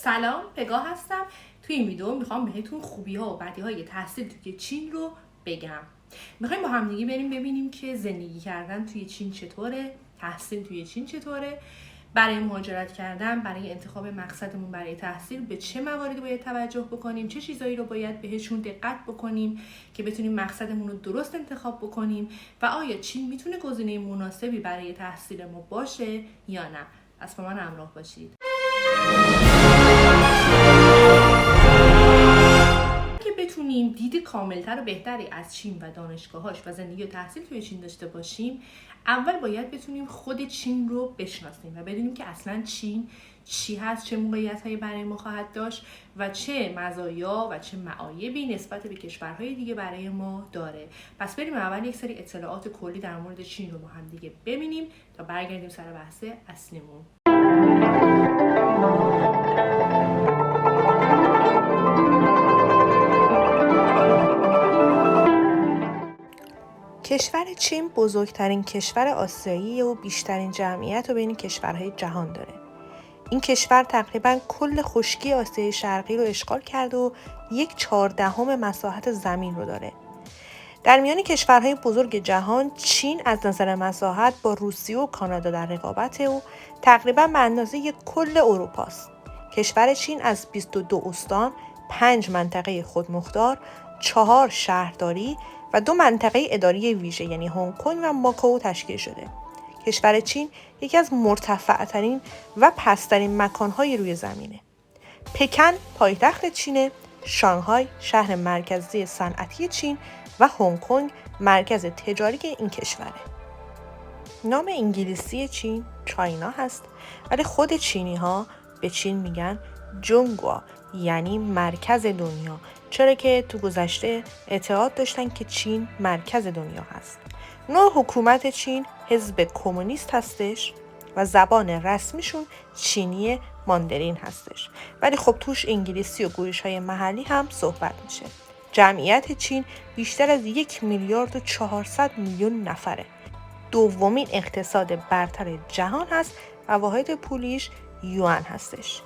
سلام، پگاه هستم. توی این ویدیو میخوام بهتون خوبی‌ها و بدی‌های تحصیل توی چین رو بگم. میخوایم با همدیگه بریم ببینیم که زندگی کردن توی چین چطوره، تحصیل توی چین چطوره، برای مهاجرت کردن، برای انتخاب مقصدمون برای تحصیل به چه مواردی باید توجه بکنیم، چه چیزایی رو باید بهشون دقت بکنیم که بتونیم مقصدمون رو درست انتخاب بکنیم و آیا چین میتونه گزینه مناسبی برای تحصیل ما باشه یا نه. پس با من همراه باشید. که بتونیم دید کاملتر و بهتری از چین و دانشگاهاش و زندگی و تحصیل توی چین داشته باشیم، اول باید بتونیم خود چین رو بشناسیم و بدونیم که اصلا چین چی هست، چه موقعیت‌هایی برای ما خواهد داشت و چه مزایا و چه معایبی نسبت به کشورهای دیگه برای ما داره. پس بریم اول یک سری اطلاعات کلی در مورد چین رو با هم دیگه ببینیم تا برگردیم سر بحث اصلیمون. کشور چین بزرگترین کشور آسیایی و بیشترین جمعیت رو بین کشورهای جهان داره. این کشور تقریباً کل خشکی آسیای شرقی رو اشغال کرده و 1/14 مساحت زمین رو داره. در میان کشورهای بزرگ جهان، چین از نظر مساحت با روسیه و کانادا در رقابته و تقریباً به اندازه کل اروپاست. کشور چین از 22 استان، 5 منطقه خودمختار، 4 شهرداری و 2 منطقه اداری ویژه یعنی هنگ کنگ و ماکائو تشکیل شده. کشور چین یکی از مرتفع‌ترین و پست‌ترین مکان‌های روی زمینه. پکن پایتخت چینه، شانگهای شهر مرکزی صنعتی چین و هنگ کنگ مرکز تجاری این کشوره. نام انگلیسی چین چاینا هست، ولی خود چینی‌ها به چین میگن جونگوا یعنی مرکز دنیا، چرا که تو گذشته اعتقاد داشتن که چین مرکز دنیا هست. نوع حکومت چین حزب کمونیست هستش و زبان رسمیشون چینی ماندرین هستش، ولی خب توش انگلیسی و گویش‌های محلی هم صحبت میشه. جمعیت چین بیشتر از 1,400,000,000 نفره. دومین اقتصاد برتر جهان هست و واحد پولیش یوان هستش.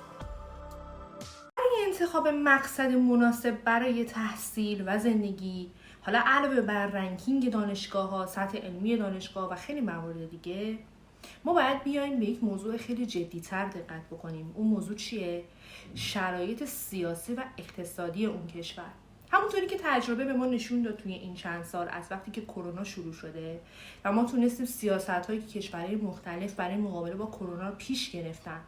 انتخاب مقصد مناسب برای تحصیل و زندگی، حالا علاوه بر رنکینگ دانشگاه‌ها، سطح علمی دانشگاه و خیلی موارد دیگه، ما باید بیایم به یک موضوع خیلی جدی‌تر دقت بکنیم. اون موضوع چیه؟ شرایط سیاسی و اقتصادی اون کشور. همونطوری که تجربه به ما نشون داد توی این چند سال از وقتی که کرونا شروع شده و ما تونستیم سیاست‌هایی که کشورهای مختلف برای مقابله با کرونا رو پیش گرفتن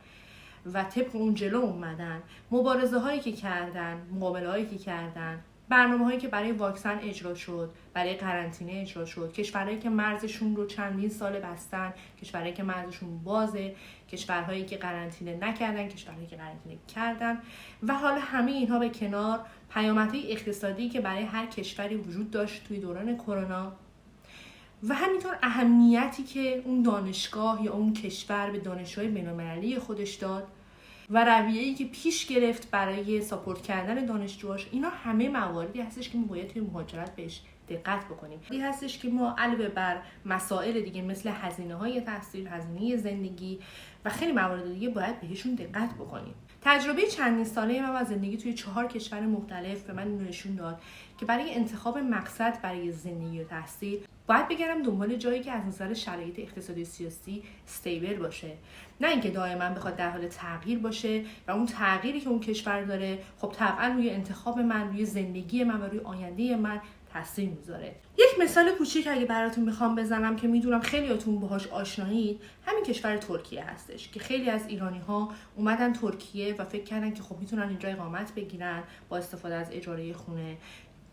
و طبق اون جلو اومدن، مبارزه هایی که کردن، مقابله هایی که کردن، برنامه هایی که برای واکسن اجرا شد، برای قرنطینه اجرا شد، کشورهایی که مرزشون رو چندین سال بستن، کشورهایی که مرزشون بازه، کشورهایی که قرنطینه نکردن، کشورهایی که قرنطینه کردن و حالا همه اینها به کنار پیامدهای اقتصادی که برای هر کشوری وجود داشت توی دوران کرونا و همینطور اهمیتی که اون دانشگاه یا اون کشور به دانشجوهای بین‌المللی خودش داد و رویه‌ای که پیش گرفت برای ساپورت کردن دانشجوهاش، اینا همه مواردی هستش که ما باید توی مهاجرت بهش دقت بکنیم. این هستش که ما علاوه بر مسائل دیگه مثل هزینه‌های تحصیل، هزینه زندگی و خیلی موارد دیگه باید بهشون دقت بکنیم. تجربه چندین ساله من و زندگی توی 4 کشور مختلف به من نشون داد که برای انتخاب مقصد برای زندگی و تحصیل باید بگردم دنبال جایی که از نظر شرایط اقتصادی و سیاسی استیبل باشه، نه اینکه دائما بخواد در حال تغییر باشه و اون تغییری که اون کشور داره خب طبعا روی انتخاب من، روی زندگی من و روی آینده من تاثیر میذاره. یک مثال کوچیک اگه براتون بخوام بزنم که میدونم خیلیاتون باهاش آشنایید، همین کشور ترکیه هستش که خیلی از ایرانی‌ها اومدن ترکیه و فکر کردن که خب میتونن اینجا اقامت بگیرن با استفاده از اجاره خونه،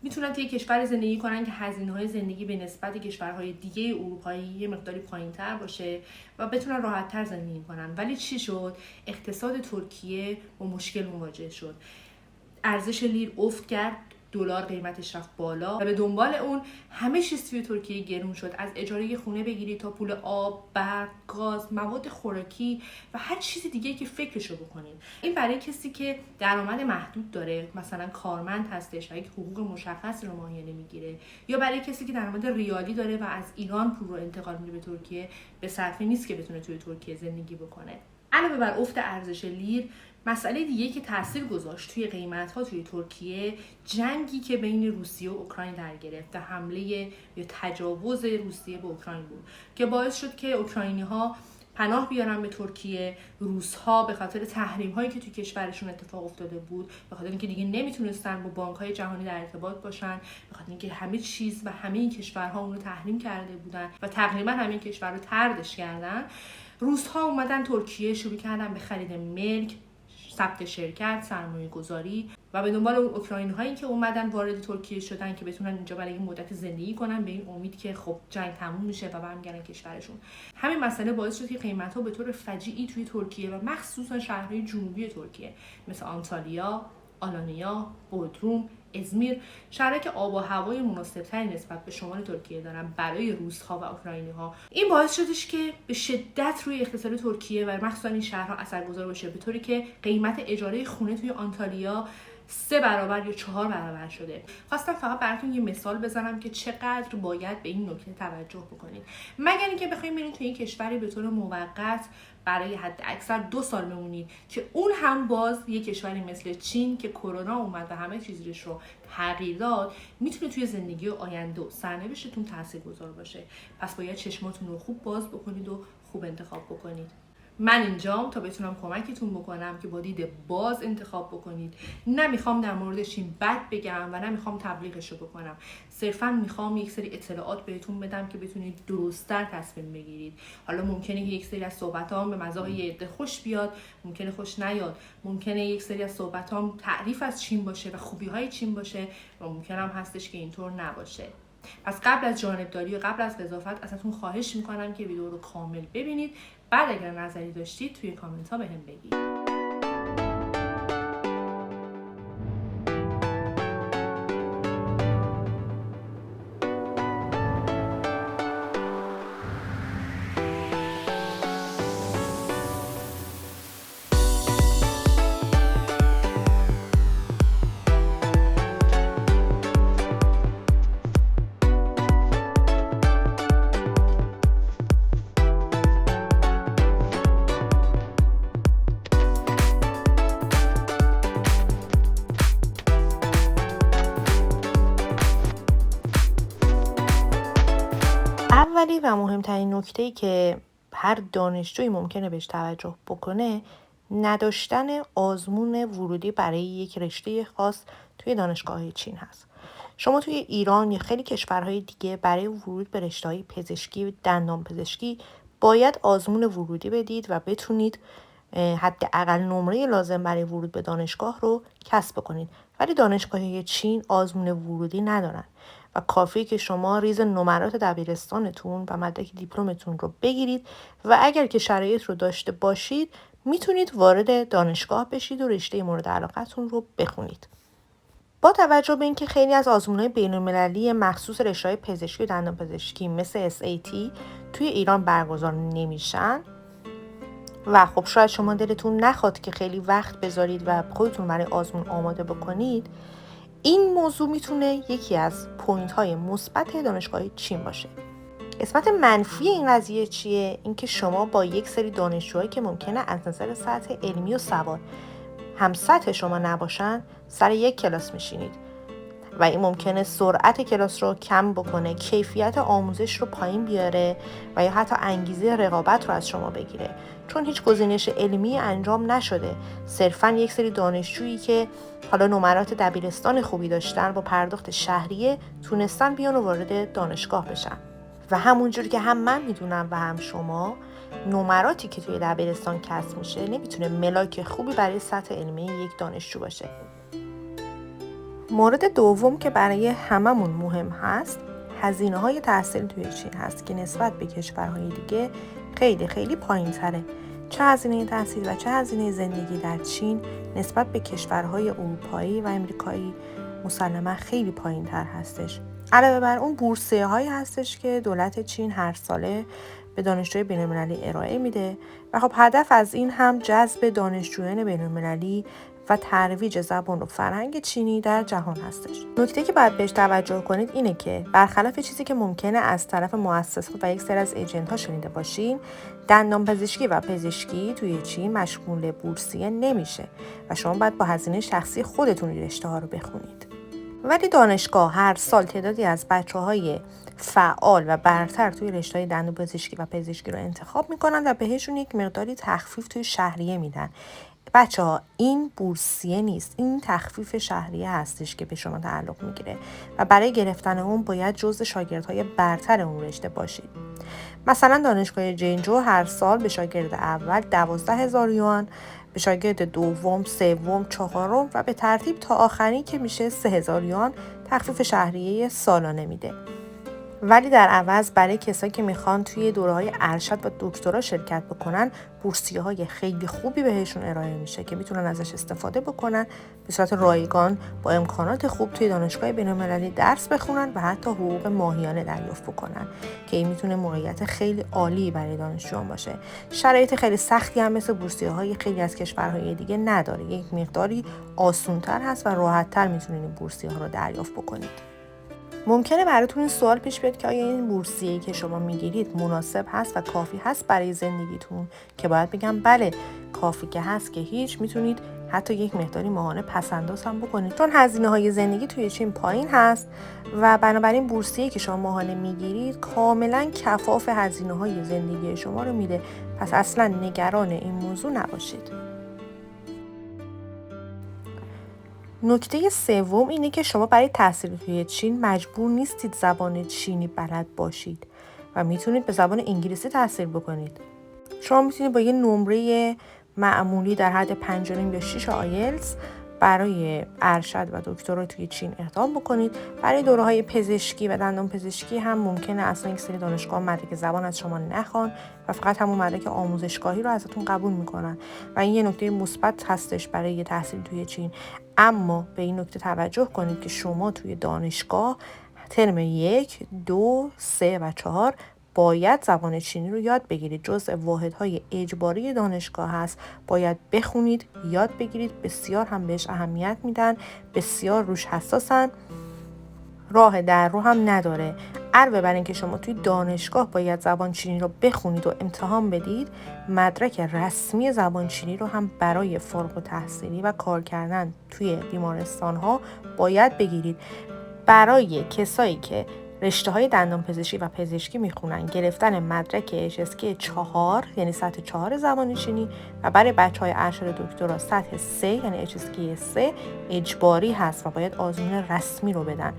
میتونن توی کشور زندگی کنن که هزینه‌های زندگی به نسبت کشورهای دیگه اروپایی یه مقداری پایین‌تر باشه و بتونن راحت‌تر زندگی کنن. ولی چی شد؟ اقتصاد ترکیه با مشکل مواجه شد. ارزش لیر افت کرد، دلار قیمتش رفت بالا و به دنبال اون همه چیز توی ترکیه گرون شد، از اجاره خونه بگیری تا پول آب، برق، گاز، مواد خوراکی و هر چیز دیگه که فکرشو بکنین. این برای کسی که درآمد محدود داره، مثلا کارمند هستش و یک حقوق مشخص رو ماهیانه میگیره، یا برای کسی که درآمد ریالی داره و از ایران پول رو انتقال میده به ترکیه، به صرفه نیست که بتونه توی ترکیه زندگی بکنه. علاوه بر افت ارزش لیر، مسئله دیگه که تاثیر گذاشت توی قیمت‌ها توی ترکیه، جنگی که بین روسیه و اوکراین در گرفت و حمله یا تجاوز روسیه به اوکراین بود که باعث شد که اوکراینی‌ها پناه بیارن به ترکیه. روس‌ها به خاطر تحریم‌هایی که توی کشورشون اتفاق افتاده بود، به خاطر اینکه دیگه نمیتونستن با بانک‌های جهانی در ارتباط باشن، به خاطر اینکه همه چیز و همه این کشورها اون رو تحریم کرده بودن و تقریبا همه کشور رو طردش کردن، روس‌ها اومدن ترکیه، شروع کردن به خرید ملک، ثبت شرکت، سرمایه گذاری و به دنبال اون اوکراینی‌هایی که اومدن وارد ترکیه شدن که بتونن اینجا برای این مدت زندگی کنن، به این امید که خب جنگ تموم میشه و برمیگردن کشورشون. همین مسئله باعث شد که قیمت‌ها به طور فجیعی توی ترکیه و مخصوصا شهرهای جنوبی ترکیه مثل آنتالیا، آلانیا، بودروم، ازمیر، شهرهایی که آب و هوای مناسب‌تری نسبت به شمال ترکیه دارن برای روس‌ها و اوکراینی‌ها، این باعث شدش که به شدت روی اقتصاد ترکیه و مخصوصا این شهرها اثرگذار باشه، به طوری که قیمت اجاره خونه توی آنتالیا 3 برابر یا 4 برابر شده. خواستم فقط براتون یه مثال بزنم که چقدر باید به این نکته توجه بکنید. مگر اینکه بخواید برید توی این کشوری به طور موقت برای حد اکثر 2 سال بمونید که اون هم باز یه کشوری مثل چین که کرونا اومد و همه چیزش رو تغییر داد، میتونه توی زندگی آینده و سرنوشتتون تاثیرگذار باشه. پس باید چشماتون رو خوب باز بکنید و خوب انتخاب بکنید. من اینجام تا بتونم کمکتون بکنم که با دید باز انتخاب بکنید. نمیخوام در مورد چین بد بگم و نمیخوام تبلیغش رو بکنم، صرفا میخوام یک سری اطلاعات بهتون بدم که بتونید درست‌تر تصمیم بگیرید. حالا ممکنه که یک سری از صحبتام به مذاق یه عده خوش بیاد، ممکنه خوش نیاد، ممکنه یک سری از صحبتام تعریف از چین باشه و خوبی‌های چین باشه و ممکنه هم هستش که اینطور نباشه. پس قبل از جانبداری و قبل از قضاوت ازتون خواهش میکنم که ویدیو رو کامل ببینید. بعد اگر نظری داشتید توی کامنت ها بهم بگید. اولی و مهمترین نکته‌ای که هر دانشجویی ممکنه بهش توجه بکنه، نداشتن آزمون ورودی برای یک رشته خاص توی دانشگاه‌های چین هست. شما توی ایران یا خیلی کشورهای دیگه برای ورود به رشته‌های پزشکی و دندانپزشکی باید آزمون ورودی بدید و بتونید حداقل نمره لازم برای ورود به دانشگاه رو کسب کنید. ولی دانشگاه‌های چین آزمون ورودی ندارن و کافیه که شما ریز نمرات دبیرستانتون و مدرک دیپلمتون رو بگیرید و اگر که شرایط رو داشته باشید میتونید وارد دانشگاه بشید و رشته مورد علاقتون رو بخونید. با توجه به اینکه خیلی از آزمون‌های بین‌المللی مخصوص رشته‌های پزشکی و دندانپزشکی مثل SAT توی ایران برگزار نمیشن و خب شاید شما دلتون نخواد که خیلی وقت بذارید و خودتون برای آزمون آماده بکنید، این موضوع میتونه یکی از پوینت‌های مثبت دانشگاه چین باشه. قسمت منفی این قضیه چیه؟ اینکه شما با یک سری دانشجوهایی که ممکنه از نظر سطح علمی و سواد هم سطح شما نباشن سر یک کلاس میشینید و این ممکنه سرعت کلاس رو کم بکنه، کیفیت آموزش رو پایین بیاره و یا حتی انگیزه رقابت رو از شما بگیره، چون هیچ گزینش علمی انجام نشده. صرفاً یک سری دانشجویی که حالا نمرات دبیرستان خوبی داشتن با پرداخت شهریه تونستن بیان و وارد دانشگاه بشن و همونجور که هم من میدونم و هم شما، نمراتی که توی دبیرستان کسب میشه نمیتونه ملاک خوبی برای سطح علمی یک دانشجو باشه. مورد دوم که برای هممون مهم هست، هزینه‌های تحصیل توی چین هست که نسبت به کشورهای دیگه خیلی خیلی پایین‌تره. چه هزینه تحصیل و چه هزینه زندگی در چین نسبت به کشورهای اروپایی و امریکایی مسلماً خیلی پایین‌تر هستش. علاوه بر اون بورسیه هایی هستش که دولت چین هر ساله به دانشجوی بین‌المللی ارائه میده و خب هدف از این هم جذب دانشجویان بین‌المللی و ترویج زبان و فرهنگ چینی در جهان هستش. نکته که باید بهش توجه کنید اینه که برخلاف چیزی که ممکنه از طرف مؤسسات و یک سری از ایجنت‌ها شنیده باشین، دندانپزشکی و پزشکی توی چین مشمول بورسیه نمیشه و شما باید با هزینه شخصی خودتون رشته‌ها رو بخونید. ولی دانشگاه هر سال تعدادی از بچه‌های فعال و برتر توی رشته‌های دندانپزشکی و پزشکی رو انتخاب میکنن و بهشون یک مقداری تخفیف توی شهریه میدن. بچه‌ها این بورسیه نیست، این تخفیف شهریه هستش که به شما تعلق میگیره و برای گرفتن اون باید جزو شاگردهای برتر اون رشته باشید. مثلا دانشگاه جنجو هر سال به شاگرد اول 12,000 یوان، به شاگرد دوم، سوم، چهارم و به ترتیب تا آخری که میشه 3,000 یوان تخفیف شهریه سالانه میده. ولی در عوض برای کسایی که میخوان توی دوره‌های ارشد و دکترا شرکت بکنن، بورسیه‌های خیلی خوبی بهشون ارائه میشه که میتونن ازش استفاده بکنن، به صورت رایگان با امکانات خوب توی دانشگاه بین‌المللی درس بخونن و حتی حقوق ماهیانه دریافت بکنن که این میتونه موقعیت خیلی عالی برای دانشجویان باشه. شرایط خیلی سختی هم مثل بورسیه‌های خیلی از کشورهای دیگه نداره، یک مقداری آسان‌تر هست و راحت‌تر میتونید این بورسیه‌ها رو دریافت بکنید. ممکنه براتون این سوال پیش بیاد که آیا این بورسیه‌ای که شما میگیرید مناسب هست و کافی هست برای زندگیتون؟ که باید بگم بله، کافی که هست که هیچ، میتونید حتی یک مقداری ماهانه پس‌انداز هم بکنید، چون هزینه‌های زندگی توی چین پایین هست و بنابراین بورسیه‌ای که شما ماهانه میگیرید کاملا کفاف هزینه‌های زندگی شما رو میده. پس اصلا نگران این موضوع نباشید. نکته سوم اینه که شما برای تحصیل توی چین مجبور نیستید زبان چینی بلد باشید و میتونید به زبان انگلیسی تحصیل بکنید. شما میتونید با یه نمره معمولی در حد 5.5 یا 6 آیلتس برای ارشد و دکترا توی چین اقدام بکنید. برای دوره‌های پزشکی و دندان پزشکی هم ممکنه اصلا یک سری دانشگاه مدرک زبان از شما نخوان و فقط همون مدرک آموزشگاهی رو ازتون قبول میکنن و این یه نکته مثبت هستش برای تحصیل توی چین. اما به این نکته توجه کنید که شما توی دانشگاه ترم 1، 2، 3 و 4 باید زبان چینی رو یاد بگیرید. جزء واحدهای اجباری دانشگاه هست، باید بخونید، یاد بگیرید. بسیار هم بهش اهمیت میدن، بسیار روش حساسن، راه در رو هم نداره. علاوه بر اینکه شما توی دانشگاه باید زبان چینی رو بخونید و امتحان بدید، مدرک رسمی زبان چینی رو هم برای فارغ التحصیلی و کار کردن توی بیمارستان ها باید بگیرید. برای کسایی که رشته‌های دندانپزشکی و پزشکی میخونن، گرفتن مدرک HSK 4 یعنی سطح 4 زبان چینی و برای بچه‌های ارشد دکترا سطح 3 یعنی HSK 3 اجباری هست و باید آزمون رسمی رو بدن.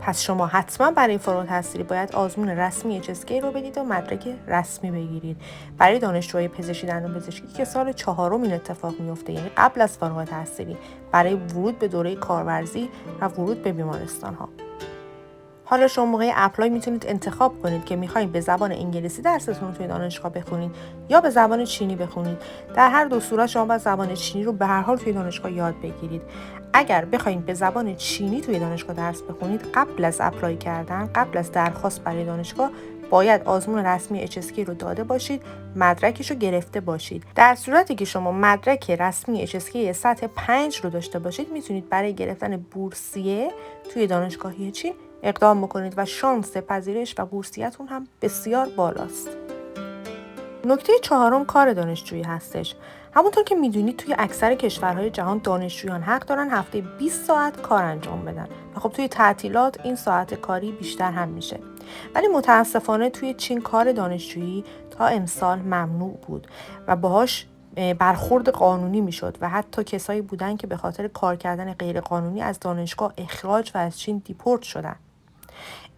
پس شما حتما برای فارغ التحصیلی باید آزمون رسمی HSK رو بدید و مدرک رسمی بگیرید. برای دانشجوهای پزشکی دندانپزشکی که سال 4 این اتفاق میفته، یعنی قبل از فارغ التحصیلی، برای ورود به دوره کارورزی و ورود به بیمارستان ها. حالا شما موقع اپلای میتونید انتخاب کنید که میخواید به زبان انگلیسی درستون رو توی دانشگاه بخونید یا به زبان چینی بخونید. در هر دو صورت شما باید زبان چینی رو به هر حال توی دانشگاه یاد بگیرید. اگر بخواید به زبان چینی توی دانشگاه درس بخونید، قبل از اپلای کردن، قبل از درخواست برای دانشگاه، باید آزمون رسمی HSK رو داده باشید، مدرکش رو گرفته باشید. در صورتی که شما مدرک رسمی HSK سطح 5 رو داشته باشید، میتونید برای گرفتن بورسیه توی دانشگاهی چین اقدام بکنید و شانس پذیرش و بورسیتون هم بسیار بالاست. نکته 4 کار دانشجویی هستش. همونطور که میدونید توی اکثر کشورهای جهان دانشجویان حق دارن هفته 20 ساعت کار انجام بدن و خب توی تعطیلات این ساعت کاری بیشتر هم میشه. ولی متاسفانه توی چین کار دانشجویی تا امسال ممنوع بود و باهاش برخورد قانونی میشد و حتی کسایی بودن که به خاطر کار کردن غیر قانونی از دانشگاه اخراج و از چین دیپورت شدن.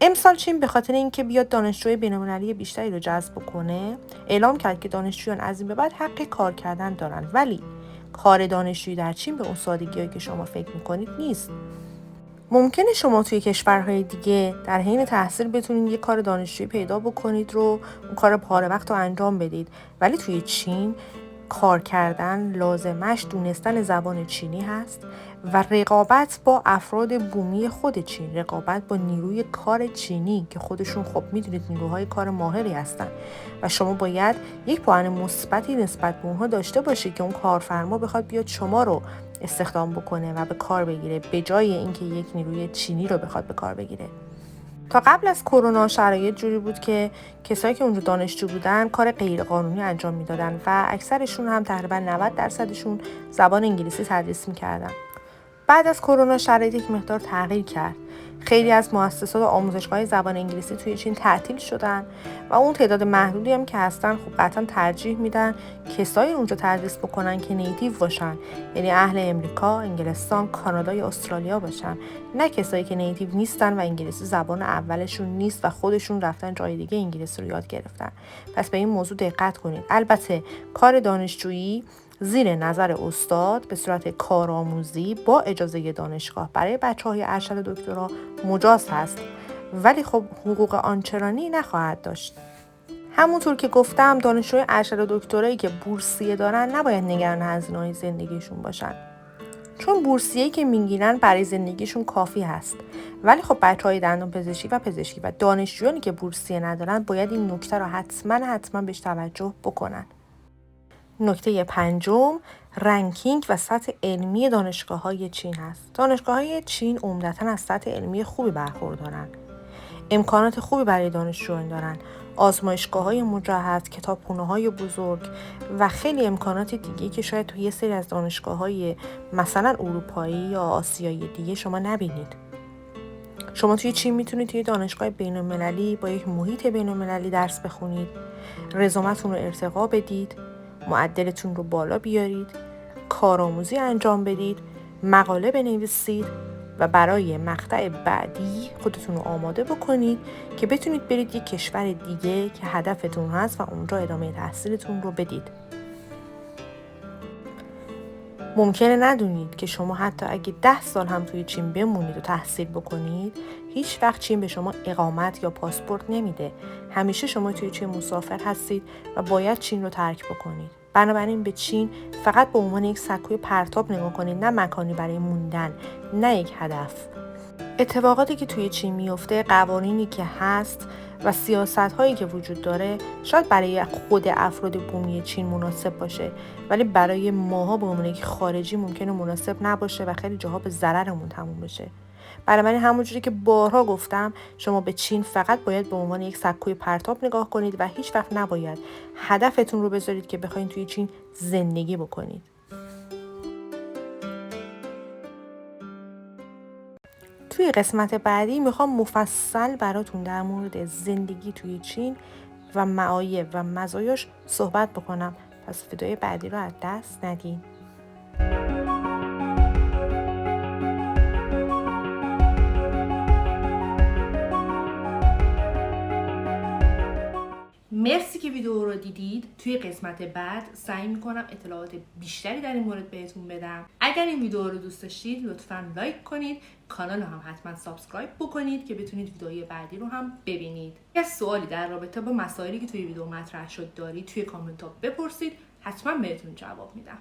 امسال چین به خاطر اینکه بیاد دانشجوی بین‌المللی بیشتری رو جذب کنه، اعلام کرد که دانشجویان از این به بعد حق کار کردن دارن. ولی کار دانشجویی در چین به اون سادگی‌ای که شما فکر می‌کنید نیست. ممکنه شما توی کشورهای دیگه در حین تحصیل بتونید یه کار دانشجویی پیدا بکنید رو اون کار پاره وقت رو انجام بدید، ولی توی چین کار کردن لازمش دونستن زبان چینی هست و رقابت با افراد بومی خود چین، رقابت با نیروی کار چینی که خودشون خب میدونید نیروهای کار ماهری هستن و شما باید یک پوان مثبتی نسبت به اونها داشته باشید که اون کارفرما بخواد بیاد شما رو استخدام بکنه و به کار بگیره به جای اینکه یک نیروی چینی رو بخواد به کار بگیره. تا قبل از کرونا شرایط جوری بود که کسایی که اونجا دانشجو بودن کار غیرقانونی انجام میدادن و اکثرشون هم تقریبا 90% زبان انگلیسی تدریس میکردن. بعد از کرونا شرایط یک مقدار تغییر کرد. خیلی از مؤسسات و آموزشگاه زبان انگلیسی توی چین تعطیل شدن و اون تعداد محدودی هم که هستن خب قطعا ترجیح میدن کسایی اونجا تدریس بکنن که نیتیو باشن، یعنی اهل امریکا، انگلستان، کانادا یا استرالیا باشن، نه کسایی که نیتیو نیستن و انگلیسی زبان اولشون نیست و خودشون رفتن جای دیگه انگلیسی رو یاد گرفتن. پس به این موضوع دقت کنید. البته کار دانشجویی زیر نظر استاد به صورت کارآموزی با اجازه دانشگاه برای بچه‌های ارشد دکترا مجاز هست، ولی خب حقوق آنچنانی نخواهد داشت. همونطور که گفتم دانشجوی ارشد دکترایی که بورسیه دارن نباید نگران هزینه‌های زندگیشون باشن، چون بورسیه‌ای که میگیرن برای زندگیشون کافی هست. ولی خب بچه‌های دندانپزشکی و دانشجویانی که بورسیه ندارن باید این نکته رو حتما بهش توجه بکنن. نکته 5 رنکینگ و سطح علمی دانشگاه‌های چین هست. دانشگاه‌های چین عمدتاً از سطح علمی خوبی برخوردارن. امکانات خوبی برای دانشجویان دارن. آزمایشگاه‌های مجهز، کتابخونه‌های بزرگ و خیلی امکانات دیگه که شاید توی یه سری از دانشگاه‌های مثلا اروپایی یا آسیایی دیگه شما نبینید. شما توی چین میتونید توی دانشگاه بین‌المللی با یک محیط بین‌المللی درس بخونید، رزومتون رو ارتقا بدید، معدلتون رو بالا بیارید، کارآموزی انجام بدید، مقاله بنویسید و برای مقطع بعدی خودتون رو آماده بکنید که بتونید برید یک کشور دیگه که هدفتون هست و اونجا ادامه تحصیلتون رو بدید. ممکنه ندونید که شما حتی اگه 10 سال هم توی چین بمونید و تحصیل بکنید، هیچ وقت چین به شما اقامت یا پاسپورت نمیده. همیشه شما توی چین مسافر هستید و باید چین رو ترک بکنید. بنابراین به چین فقط به عنوان یک سکوی پرتاب نگاه کنید، نه مکانی برای موندن، نه یک هدف. اتفاقاتی که توی چین میفته، قوانینی که هست و سیاست‌هایی که وجود داره شاید برای خود افراد بومی چین مناسب باشه، ولی برای ماها به عنوان یک خارجی ممکنه مناسب نباشه و خیلی جاها به ضررمون تموم بشه. برای من همونجوری که بارها گفتم شما به چین فقط باید به عنوان یک سکوی پرتاب نگاه کنید و هیچ وقت نباید هدفتون رو بذارید که بخواید توی چین زندگی بکنید. توی قسمت بعدی میخوام مفصل براتون در مورد زندگی توی چین و معایب و مزایاش صحبت بکنم، پس ویدیوی بعدی رو از دست ندین. مرسی که ویدیو رو دیدید. توی قسمت بعد سعی میکنم اطلاعات بیشتری در این مورد بهتون بدم. اگر این ویدیو رو دوست داشتید لطفاً لایک کنید، کانال رو هم حتما سابسکرایب بکنید که بتونید ویدیوهای بعدی رو هم ببینید. یه سوالی در رابطه با مسائلی که توی ویدیو مطرح شد دارید توی کامنت ها بپرسید، حتما بهتون جواب میدم.